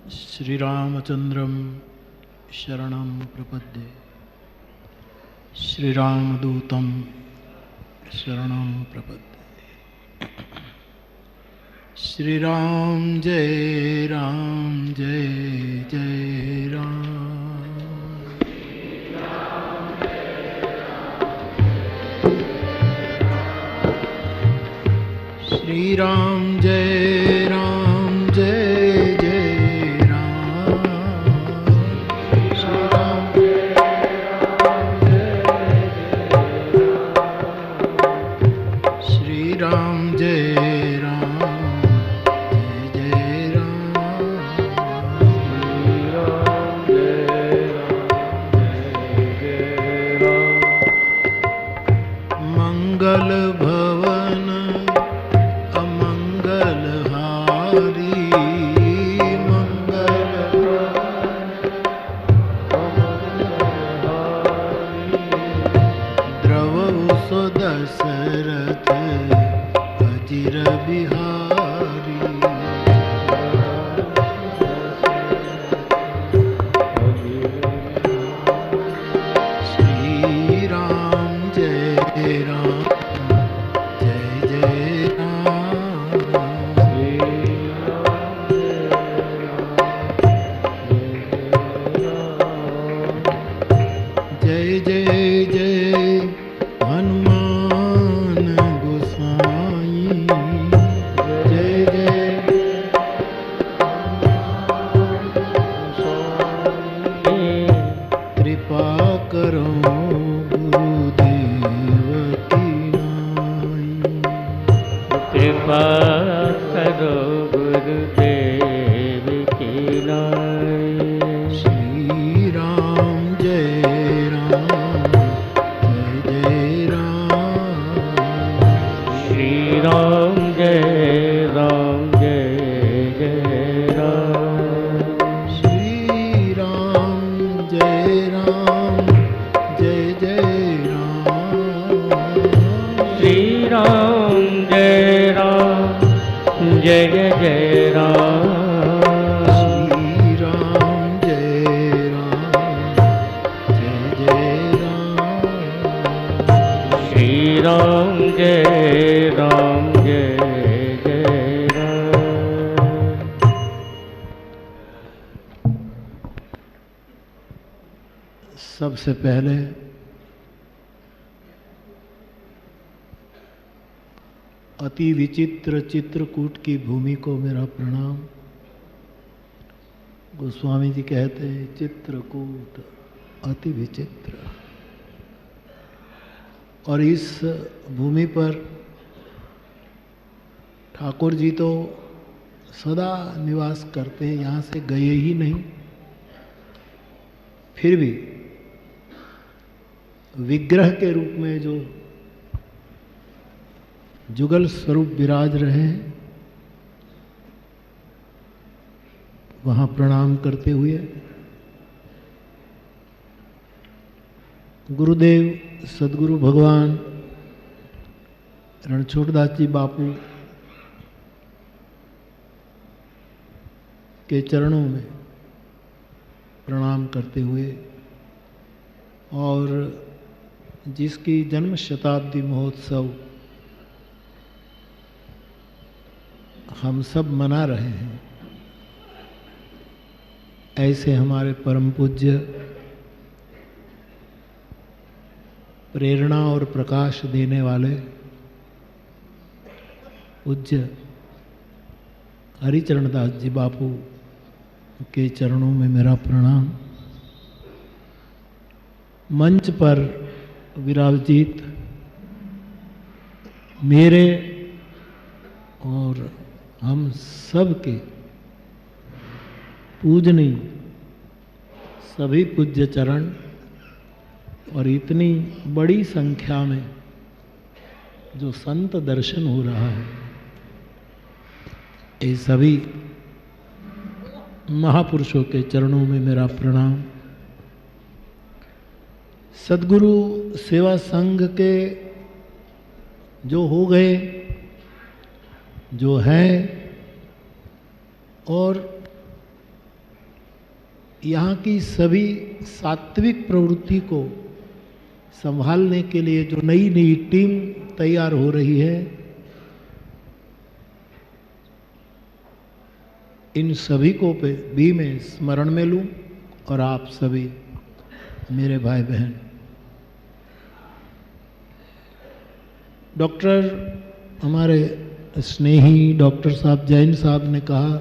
श्रीरामचंद्रं शरणं प्रपद्ये। श्रीरामदूतं शरणं प्रपद्ये। श्रीराम जय जय राम। श्रीराम जय जय राम। श्रीराम जय जय राम। मंगल भवन अमंगल हारी। मंगल द्रवहु सो दशरथ अजिर बिहारी। श्री राम जय जय राम। जय जय हनुमान गोसाई। जय जय कृपा करो गुरुदेव की नाई। कृपा करो गुरुदेव की नाई। श्री राम जय जय राम। श्री राम जय जय राम। श्री राम जय जय राम। श्री राम जय जय राम। श्री राम जय जय राम। श्री राम जय जय राम। सबसे पहले अति विचित्र चित्रकूट की भूमि को मेरा प्रणाम। गोस्वामी जी कहते हैं चित्रकूट अति विचित्र, और इस भूमि पर ठाकुर जी तो सदा निवास करते हैं, यहाँ से गए ही नहीं। फिर भी विग्रह के रूप में जो जुगल स्वरूप विराज रहे हैं, वहाँ प्रणाम करते हुए गुरुदेव सदगुरु भगवान रणछोड़दास जी बापू के चरणों में प्रणाम करते हुए, और जिसकी जन्म शताब्दी महोत्सव हम सब मना रहे हैं, ऐसे हमारे परम पूज्य प्रेरणा और प्रकाश देने वाले पूज्य हरिचरण दास जी बापू के चरणों में मेरा प्रणाम। मंच पर विराजित मेरे और हम सब के पूजनीय सभी पूज्य चरण, और इतनी बड़ी संख्या में जो संत दर्शन हो रहा है, ये सभी महापुरुषों के चरणों में मेरा प्रणाम। सद्गुरु सेवा संघ के जो हो गए, जो हैं, और यहाँ की सभी सात्विक प्रवृत्ति को संभालने के लिए जो नई नई टीम तैयार हो रही है, इन सभी को भी मैं स्मरण में लूं और आप सभी मेरे भाई बहन। डॉक्टर हमारे स्नेही डॉक्टर साहब जैन साहब ने कहा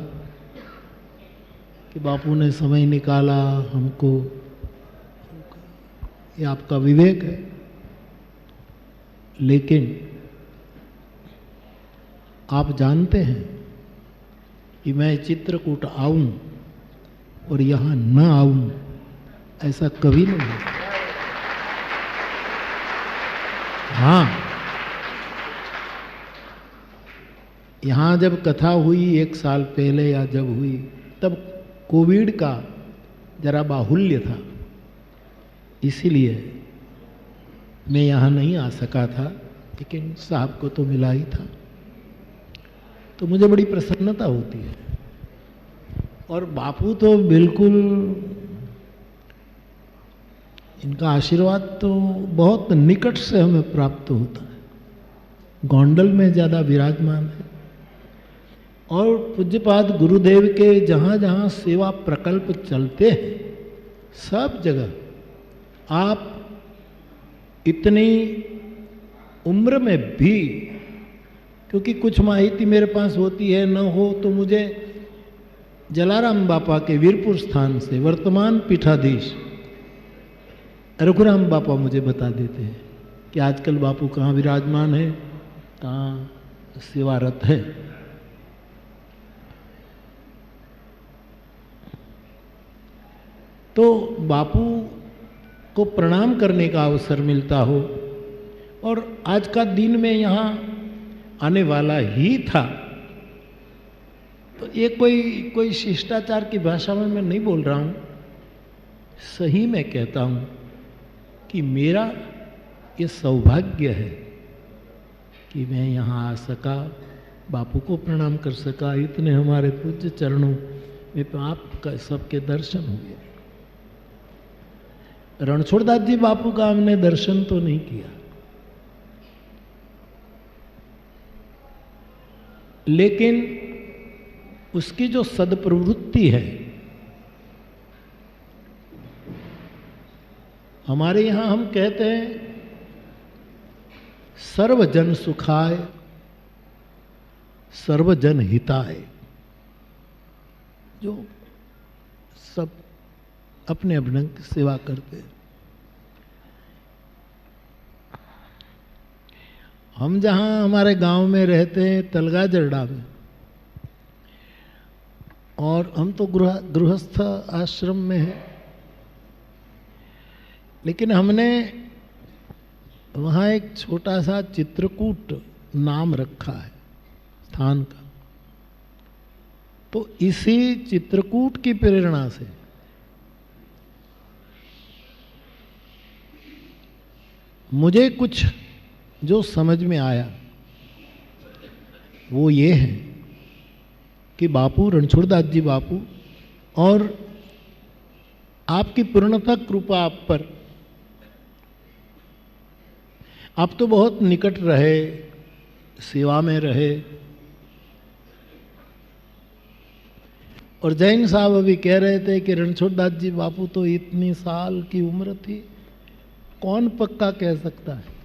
कि बापू ने समय निकाला हमको, ये आपका विवेक है, लेकिन आप जानते हैं कि मैं चित्रकूट आऊं और यहाँ न आऊं, ऐसा कभी नहीं है। हाँ, यहाँ जब कथा हुई 1 साल पहले या जब हुई, तब कोविड का जरा बाहुल्य था, इसीलिए मैं यहाँ नहीं आ सका था, लेकिन साहब को तो मिला ही था, तो मुझे बड़ी प्रसन्नता होती है। और बापू तो बिल्कुल, इनका आशीर्वाद तो बहुत निकट से हमें प्राप्त होता है, गोंडल में ज़्यादा विराजमान है। और पूज्यपाद गुरुदेव के जहाँ जहाँ सेवा प्रकल्प चलते हैं, सब जगह आप इतनी उम्र में भी, क्योंकि कुछ माहिती मेरे पास होती है, न हो तो मुझे जलाराम बापा के वीरपुर स्थान से वर्तमान पीठाधीश रघुराम बापा मुझे बता देते हैं कि आजकल बापू कहाँ विराजमान है, कहाँ सेवारत है। तो बापू को प्रणाम करने का अवसर मिलता हो, और आज का दिन में यहाँ आने वाला ही था, तो ये कोई शिष्टाचार की भाषा में मैं नहीं बोल रहा हूँ, सही में कहता हूँ कि मेरा ये सौभाग्य है कि मैं यहाँ आ सका, बापू को प्रणाम कर सका, इतने हमारे पूज्य चरणों में आपका सबके दर्शन हुए। रणछोड़दास जी बापू का हमने दर्शन तो नहीं किया, लेकिन उसकी जो सदप्रवृत्ति है, हमारे यहां हम कहते हैं सर्वजन सुखाय सर्वजन हिताय, जो सब अपने अपने सेवा करते हैं। हम जहाँ हमारे गांव में रहते हैं तलगा जरडा में, और हम तो गृहस्थ आश्रम में हैं, लेकिन हमने वहाँ एक छोटा सा चित्रकूट नाम रखा है स्थान का। तो इसी चित्रकूट की प्रेरणा से मुझे कुछ जो समझ में आया वो ये है कि बापू, रणछोड़दास जी बापू, और आपकी पूर्णतः कृपा आप पर, आप तो बहुत निकट रहे, सेवा में रहे। और जैन साहब अभी कह रहे थे कि रणछोड़दास जी बापू तो इतनी साल की उम्र थी, कौन पक्का कह सकता है।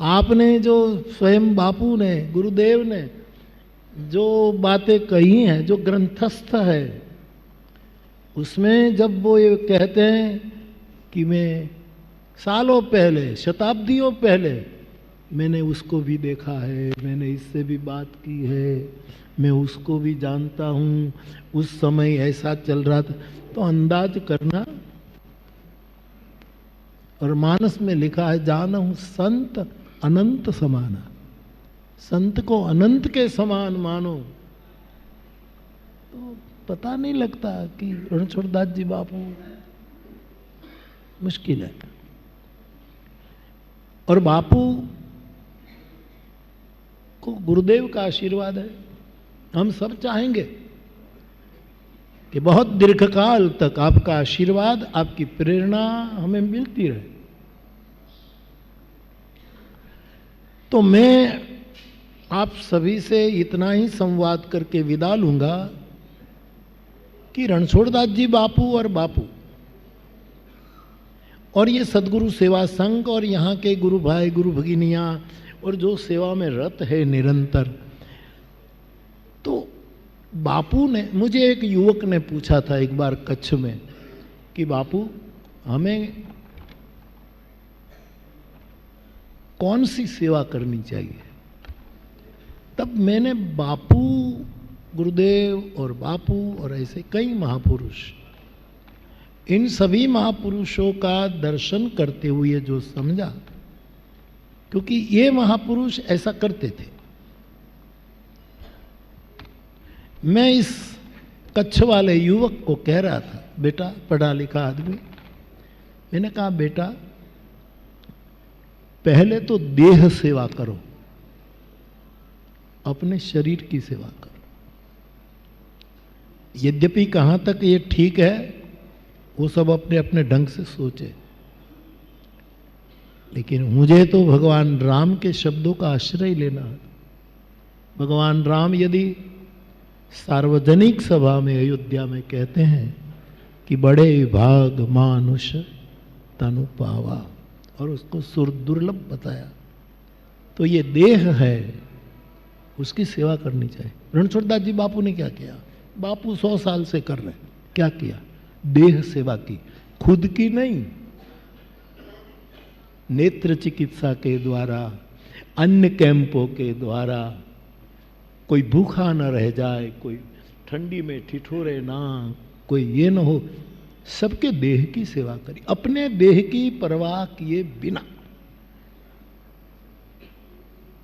आपने जो स्वयं बापू ने, गुरुदेव ने जो बातें कही हैं, जो ग्रंथस्थ है, उसमें जब वो ये कहते हैं कि मैं सालों पहले, शताब्दियों पहले मैंने उसको भी देखा है, मैंने इससे भी बात की है, मैं उसको भी जानता हूँ, उस समय ऐसा चल रहा था, तो अंदाज करना। और मानस में लिखा है, जानहु संत अनंत समाना, संत को अनंत के समान मानो। तो पता नहीं लगता कि रणछोड़दास जी बापू, मुश्किल है। और बापू को गुरुदेव का आशीर्वाद है। हम सब चाहेंगे कि बहुत दीर्घकाल तक आपका आशीर्वाद, आपकी प्रेरणा हमें मिलती रहे। तो मैं आप सभी से इतना ही संवाद करके विदा लूंगा कि रणछोड़दास जी बापू और बापू और ये सदगुरु सेवा संघ और यहाँ के गुरु भाई गुरु भगिनियाँ और जो सेवा में रत है निरंतर, तो बापू ने, मुझे एक युवक ने पूछा था एक बार कच्छ में कि बापू हमें कौन सी सेवा करनी चाहिए। तब मैंने बापू, गुरुदेव और बापू और ऐसे कई महापुरुष, इन सभी महापुरुषों का दर्शन करते हुए जो समझा, क्योंकि ये महापुरुष ऐसा करते थे। मैं इस कच्छ वाले युवक को कह रहा था, बेटा पढ़ा लिखा आदमी, मैंने कहा बेटा पहले तो देह सेवा करो, अपने शरीर की सेवा करो। यद्यपि कहां तक ये ठीक है वो सब अपने अपने ढंग से सोचे, लेकिन मुझे तो भगवान राम के शब्दों का आश्रय लेना है। भगवान राम यदि सार्वजनिक सभा में अयोध्या में कहते हैं कि बड़े भाग मानुष तनु पावा, और उसको सुर दुर्लभ बताया, तो ये देह है, उसकी सेवा करनी चाहिए। रणछोड़दास जी बापू ने क्या किया? बापू 100 साल से कर रहे, क्या किया? देह सेवा की, खुद की नहीं। नेत्र चिकित्सा के द्वारा, अन्य कैंपों के द्वारा, कोई भूखा न रह जाए, कोई ठंडी में ठिठुरे ना, कोई ये न हो, सबके देह की सेवा करी, अपने देह की परवाह किए बिना।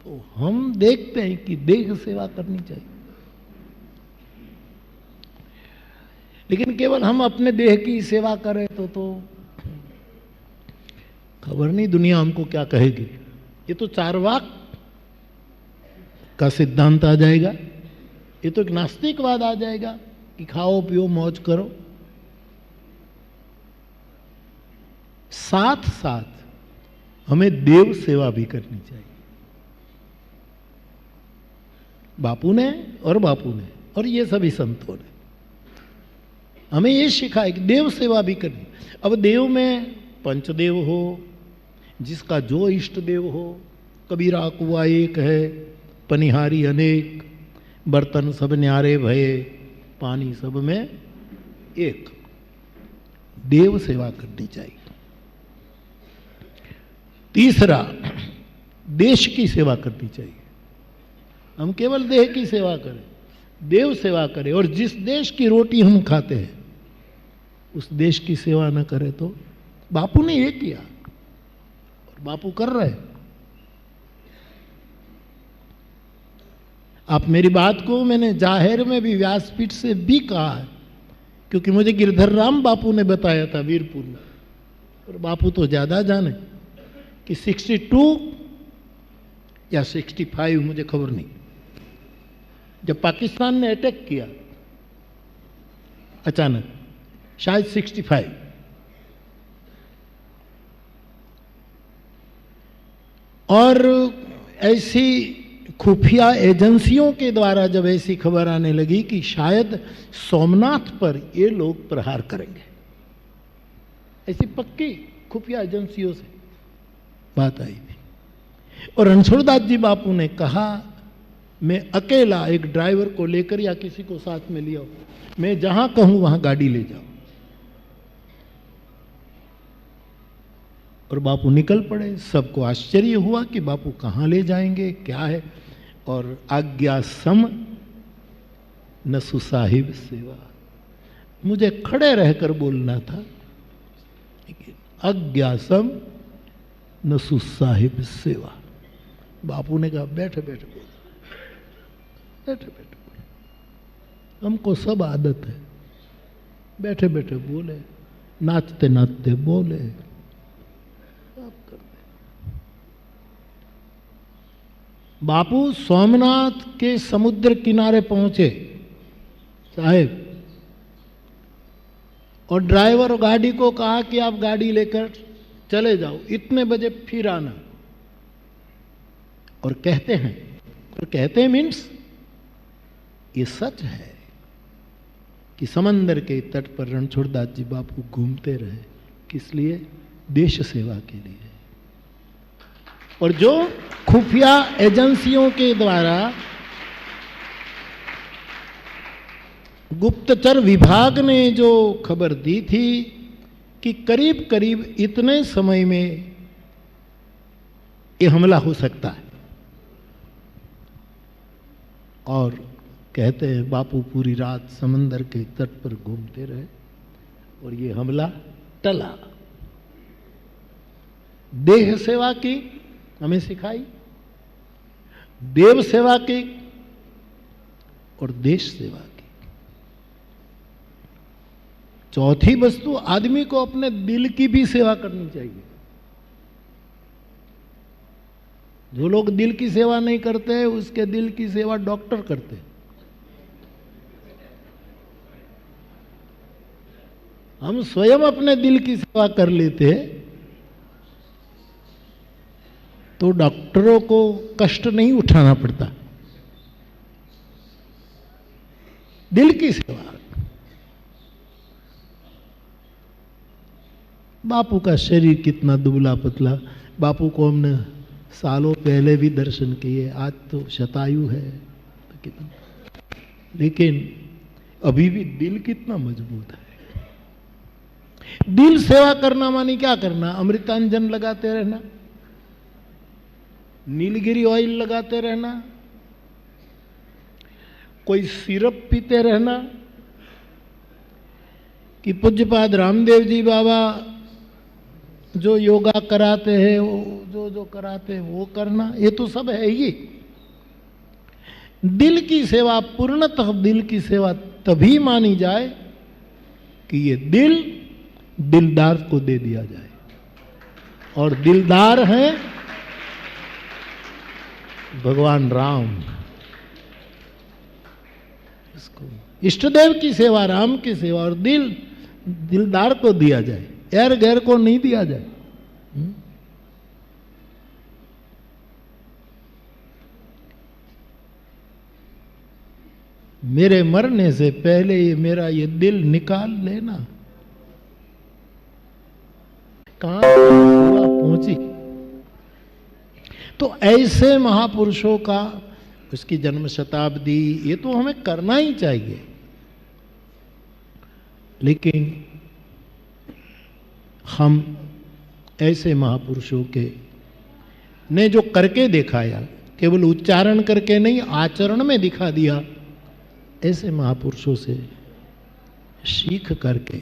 तो हम देखते हैं कि देह सेवा करनी चाहिए, लेकिन केवल हम अपने देह की सेवा करें तो खबर नहीं दुनिया हमको क्या कहेगी। ये तो चार्वाक का सिद्धांत आ जाएगा, ये तो एक नास्तिकवाद आ जाएगा कि खाओ पियो मौज करो। साथ साथ हमें देव सेवा भी करनी चाहिए। बापू ने और ये सभी संतों ने हमें ये सिखाया कि देव सेवा भी करनी। अब देव में पंचदेव हो, जिसका जो इष्ट देव हो, कबीरा कुआ एक है, पनिहारी अनेक, बर्तन सब न्यारे भये, पानी सब में एक। देव सेवा करनी चाहिए। तीसरा, देश की सेवा करनी चाहिए। हम केवल देह की सेवा करें, देव सेवा करें, और जिस देश की रोटी हम खाते हैं उस देश की सेवा न करें तो। बापू ने ये किया और बापू कर रहे। आप मेरी बात को मैंने जाहिर में भी व्यासपीठ से भी कहा है, क्योंकि मुझे गिरधर राम बापू ने बताया था वीरपुर में, और बापू तो ज्यादा जाने कि 62 या 65, मुझे खबर नहीं, जब पाकिस्तान ने अटैक किया अचानक, शायद 65, और ऐसी खुफिया एजेंसियों के द्वारा जब ऐसी खबर आने लगी कि शायद सोमनाथ पर ये लोग प्रहार करेंगे, ऐसी पक्की खुफिया एजेंसियों से बात आई थी, और रणछोड़दास जी बापू ने कहा मैं अकेला एक ड्राइवर को लेकर या किसी को साथ में लिया, मैं जहां कहूं वहां गाड़ी ले जाओ। और बापू निकल पड़े। सबको आश्चर्य हुआ कि बापू कहाँ ले जाएंगे, क्या है। और आज्ञा सम न सुसाहिब सेवा, मुझे खड़े रहकर बोलना था, लेकिन आज्ञा सम न सुसाहिब सेवा। बापू ने कहा बैठे बैठे बोल, बैठे बैठे बोल, हमको सब आदत है, बैठे बैठे बोले, नाचते नाचते बोले, आप करते। बापू सोमनाथ के समुद्र किनारे पहुंचे, साहेब और ड्राइवर गाड़ी को कहा कि आप गाड़ी लेकर चले जाओ, इतने बजे फिर आना। और कहते हैं मीन्स ये सच है कि समंदर के तट पर रणछोड़दास जी बापू घूमते रहे। किस लिए? देश सेवा के लिए। और जो खुफिया एजेंसियों के द्वारा गुप्तचर विभाग ने जो खबर दी थी कि करीब करीब इतने समय में ये हमला हो सकता है, और कहते हैं बापू पूरी रात समंदर के तट पर घूमते रहे और ये हमला टला। देह सेवा की हमें सिखाई, देव सेवा की और देश सेवा की। चौथी वस्तु, आदमी को अपने दिल की भी सेवा करनी चाहिए। जो लोग दिल की सेवा नहीं करते हैं, उसके दिल की सेवा डॉक्टर करते हैं। हम स्वयं अपने दिल की सेवा कर लेते तो डॉक्टरों को कष्ट नहीं उठाना पड़ता। दिल की सेवा। बापू का शरीर कितना दुबला पतला, बापू को हमने सालों पहले भी दर्शन किए, आज तो शतायु है तो कितना, लेकिन अभी भी दिल कितना मजबूत है। दिल सेवा करना मानी क्या करना? अमृतांजन लगाते रहना, नीलगिरी ऑयल लगाते रहना, कोई सिरप पीते रहना कि पूज्यपाद रामदेव जी बाबा जो योगा कराते हैं, वो जो कराते हैं वो करना, ये तो सब है ही। दिल की सेवा, पूर्णतः दिल की सेवा तभी मानी जाए कि ये दिल दिलदार को दे दिया जाए, और दिलदार हैं भगवान राम। इसको इष्टदेव की सेवा, राम की सेवा, और दिलदार को दिया जाए, एर गैर को नहीं दिया जाए। मेरे मरने से पहले ये मेरा ये दिल निकाल लेना। कहां पहुंची? तो ऐसे महापुरुषों का, उसकी जन्म शताब्दी, ये तो हमें करना ही चाहिए। लेकिन हम ऐसे महापुरुषों के ने जो करके दिखाया, केवल उच्चारण करके नहीं, आचरण में दिखा दिया, ऐसे महापुरुषों से सीख करके,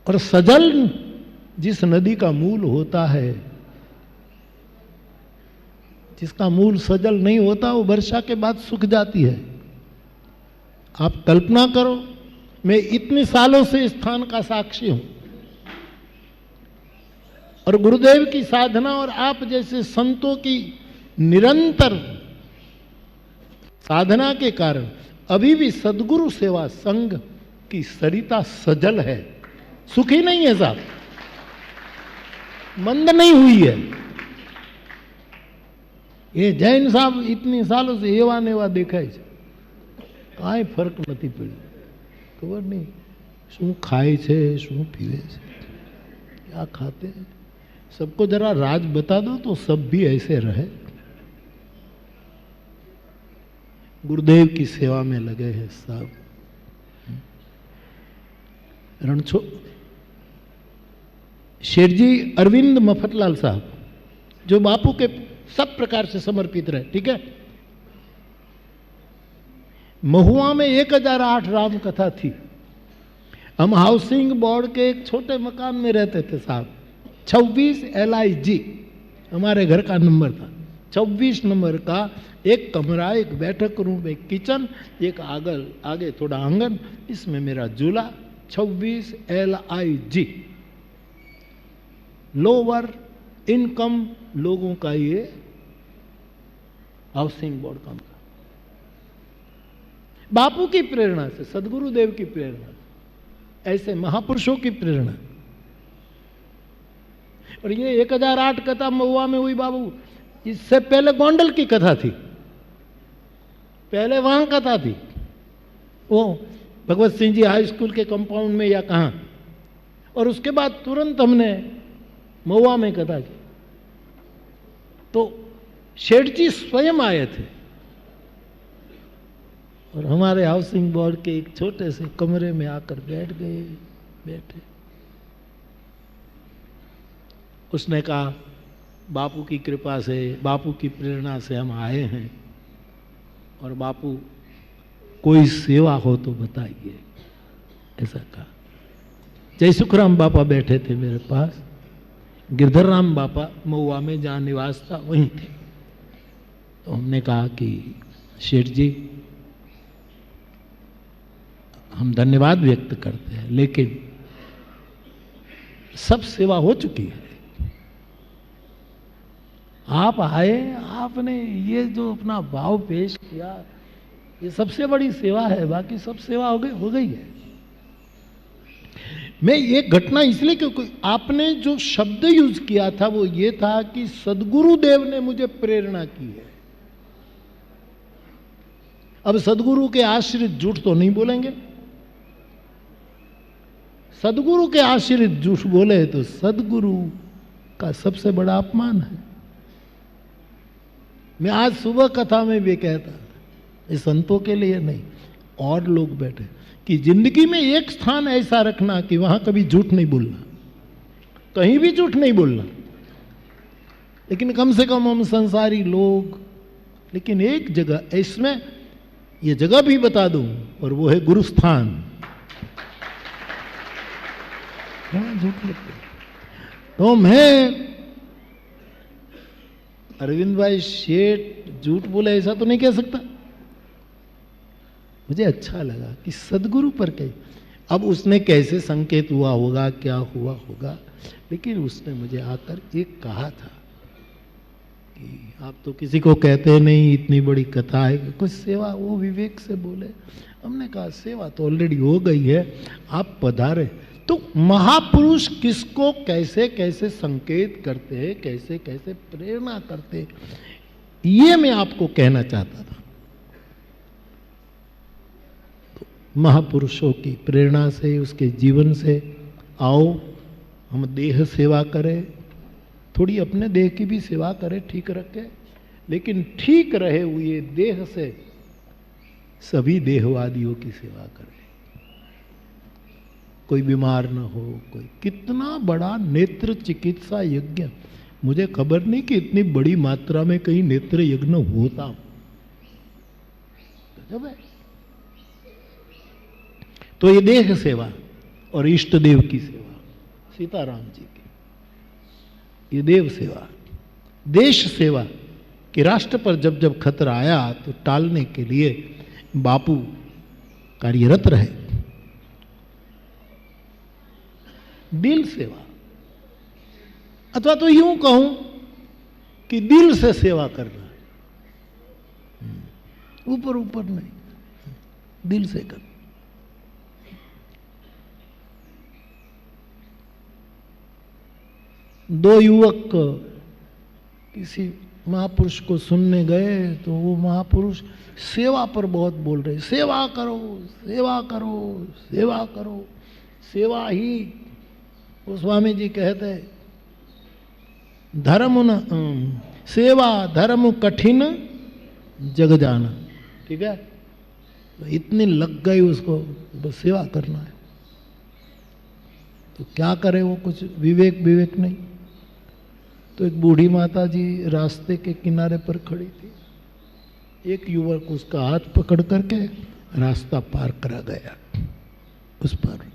और सजल जिस नदी का मूल होता है, जिसका मूल सजल नहीं होता, वो वर्षा के बाद सूख जाती है। आप कल्पना करो, मैं इतने सालों से इस स्थान का साक्षी हूं, और गुरुदेव की साधना और आप जैसे संतों की निरंतर साधना के कारण अभी भी सदगुरु सेवा संघ की सरिता सजल है, सुखी नहीं है साहब, मंद नहीं हुई है। ये जैन साहब इतनी सालों से एवा नेवा देखाय છે, કાંઈ ફરક નથી પડ્યો। खबर नहीं શું खाए છે, શું पीवे છે, क्या खाते हैं। सबको जरा राज बता दो तो सब भी ऐसे रहे। गुरुदेव की सेवा में लगे हैं सब। रणछोड़ शेठ जी अरविंद मफतलाल साहब, जो बापू के सब प्रकार से समर्पित रहे, ठीक है। महुआ में 1008 राम कथा थी। हम हाउसिंग बोर्ड के एक छोटे मकान में रहते थे साहब। 26 LIG हमारे घर का नंबर था। 26 नंबर का एक कमरा, एक बैठक रूम, एक किचन, एक आगे थोड़ा आंगन, इसमें मेरा झूला। 26 LIG लोअर इनकम लोगों का ये हाउसिंग बोर्ड का। बापू की प्रेरणा से, सदगुरुदेव की प्रेरणा से ऐसे महापुरुषों की प्रेरणा। और ये 1008 कथा महुआ में हुई बाबू, इससे पहले गोंडल की कथा थी, पहले वहां कथा थी, वो भगवत सिंह जी हाई स्कूल के कंपाउंड में या कहां, और उसके बाद तुरंत हमने महुआ में कथा की। तो शेठ जी स्वयं आए थे और हमारे हाउसिंग बोर्ड के एक छोटे से कमरे में आकर बैठे। उसने कहा बापू की कृपा से, बापू की प्रेरणा से हम आए हैं, और बापू कोई सेवा हो तो बताइए, ऐसा कहा। जय सुखराम बापा बैठे थे मेरे पास, गिरधर राम बापा महुआ में जहाँ निवास था वहीं थे। तो हमने कहा कि शेठ जी हम धन्यवाद व्यक्त करते हैं, लेकिन सब सेवा हो चुकी है। आप आए, आपने ये जो अपना भाव पेश किया, ये सबसे बड़ी सेवा है, बाकी सब सेवा हो गई है। मैं ये घटना इसलिए, क्योंकि आपने जो शब्द यूज किया था वो ये था कि सदगुरुदेव ने मुझे प्रेरणा की है। अब सदगुरु के आश्रित झूठ तो नहीं बोलेंगे, सदगुरु के आश्रित झूठ बोले तो सदगुरु का सबसे बड़ा अपमान है। मैं आज सुबह कथा में भी कहता, ये संतों के लिए नहीं, और लोग बैठे, कि जिंदगी में एक स्थान ऐसा रखना कि वहां कभी झूठ नहीं बोलना, कहीं भी झूठ नहीं बोलना। लेकिन कम से कम हम संसारी लोग, लेकिन एक जगह इसमें, ये जगह भी बता दूं, और वो है गुरुस्थान। झूठ लगते तो मैं, अरविंद भाई शेठ झूठ बोले ऐसा तो नहीं कह सकता। मुझे अच्छा लगा कि सदगुरु पर कही। अब उसने कैसे संकेत हुआ होगा, क्या हुआ होगा, लेकिन उसने मुझे आकर एक कहा था कि आप तो किसी को कहते नहीं, इतनी बड़ी कथा है, कुछ सेवा, वो विवेक से बोले। हमने कहा सेवा तो ऑलरेडी हो गई है, आप पधारे। तो महापुरुष किसको कैसे कैसे संकेत करते हैं, कैसे कैसे प्रेरणा करते हैं, ये मैं आपको कहना चाहता था। तो महापुरुषों की प्रेरणा से, उसके जीवन से आओ हम देह सेवा करें, थोड़ी अपने देह की भी सेवा करें, ठीक रखें, लेकिन ठीक रहे हुए देह से सभी देहवादियों की सेवा करें। कोई बीमार न हो, कोई, कितना बड़ा नेत्र चिकित्सा यज्ञ, मुझे खबर नहीं कि इतनी बड़ी मात्रा में कहीं नेत्र यज्ञ होता। गजब है। तो ये देह सेवा और इष्ट देव की सेवा, सीताराम जी की ये देव सेवा, देश सेवा, कि राष्ट्र पर जब जब खतरा आया तो टालने के लिए बापू कार्यरत रहे। दिल सेवा, अथवा तो यूं कहूं कि दिल से सेवा करना, ऊपर ऊपर नहीं, दिल से करना। दो युवक किसी महापुरुष को सुनने गए तो वो महापुरुष सेवा पर बहुत बोल रहे, सेवा करो, सेवा करो, सेवा करो, सेवा ही। वो स्वामी जी कहते धर्म न सेवा धर्म कठिन जग जाना, ठीक है। तो इतनी लग गई उसको, बस सेवा करना है। तो क्या करे वो, कुछ विवेक नहीं। तो एक बूढ़ी माता जी रास्ते के किनारे पर खड़ी थी, एक युवक उसका हाथ पकड़ करके रास्ता पार करा गया, उस पर।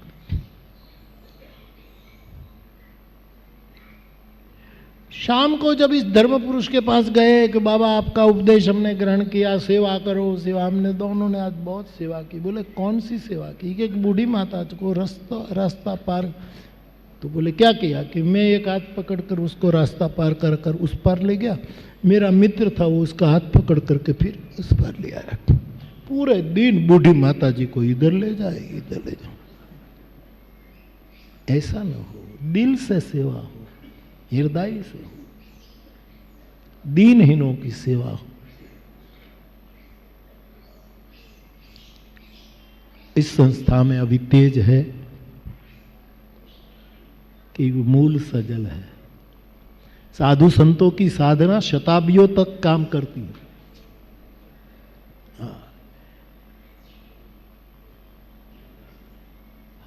शाम को जब इस धर्म पुरुष के पास गए कि बाबा आपका उपदेश हमने ग्रहण किया, सेवा करो सेवा, हमने दोनों ने आज बहुत सेवा की। बोले कौन सी सेवा की? एक बूढ़ी माता को रास्ता पार। तो बोले क्या किया? कि मैं एक हाथ पकड़कर उसको रास्ता पार कर कर उस पार ले गया, मेरा मित्र था वो उसका हाथ पकड़ करके फिर उस पार ले आया। पूरे दिन बूढ़ी माता जी को इधर ले जाए, इधर ले जाए। ऐसा न हो, दिल से सेवा हो, हृदय से हो, दीनहीनों की सेवा हो। इस संस्था में अभी तेज है कि मूल सजल है। साधु संतों की साधना शताब्दियों तक काम करती है।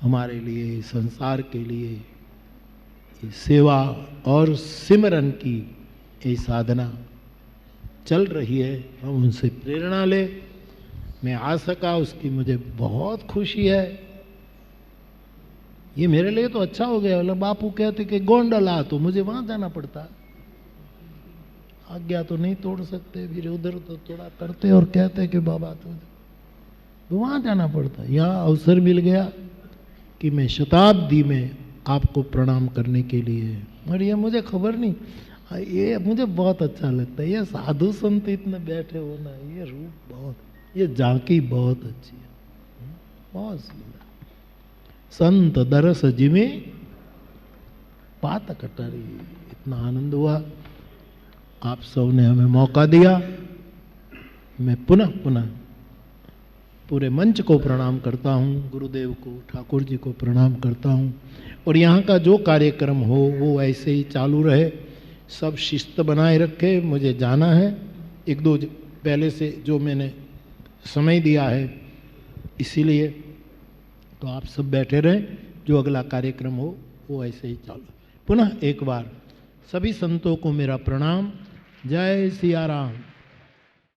हमारे लिए, संसार के लिए ये सेवा और सिमरन की ये साधना चल रही है। हम उनसे प्रेरणा ले, मैं आ सका उसकी मुझे बहुत खुशी है। ये मेरे लिए तो अच्छा हो गया। मतलब बापू कहते कि गोंडल आ, तो मुझे वहां जाना पड़ता। आज्ञा तो नहीं तोड़ सकते, फिर उधर तो थोड़ा करते और कहते कि बाबा तो वहां जाना पड़ता। यहाँ अवसर मिल गया कि मैं शताब्दी में आपको प्रणाम करने के लिए, और ये मुझे खबर नहीं, ये मुझे बहुत अच्छा लगता है। ये साधु संत इतने बैठे हो ना, ये रूप बहुत, ये झांकी बहुत अच्छी है, बहुत सुंदर। संत दरस जिमे पात कटारी, इतना आनंद हुआ। आप सबने हमें मौका दिया। मैं पुनः पुनः पूरे मंच को प्रणाम करता हूँ, गुरुदेव को, ठाकुर जी को प्रणाम करता हूँ। और यहाँ का जो कार्यक्रम हो वो ऐसे ही चालू रहे, सब शिस्त बनाए रखे। मुझे जाना है, एक दो पहले से जो मैंने समय दिया है, इसीलिए तो आप सब बैठे रहें। जो अगला कार्यक्रम हो वो ऐसे ही चालू। पुनः एक बार सभी संतों को मेरा प्रणाम। जय सिया राम।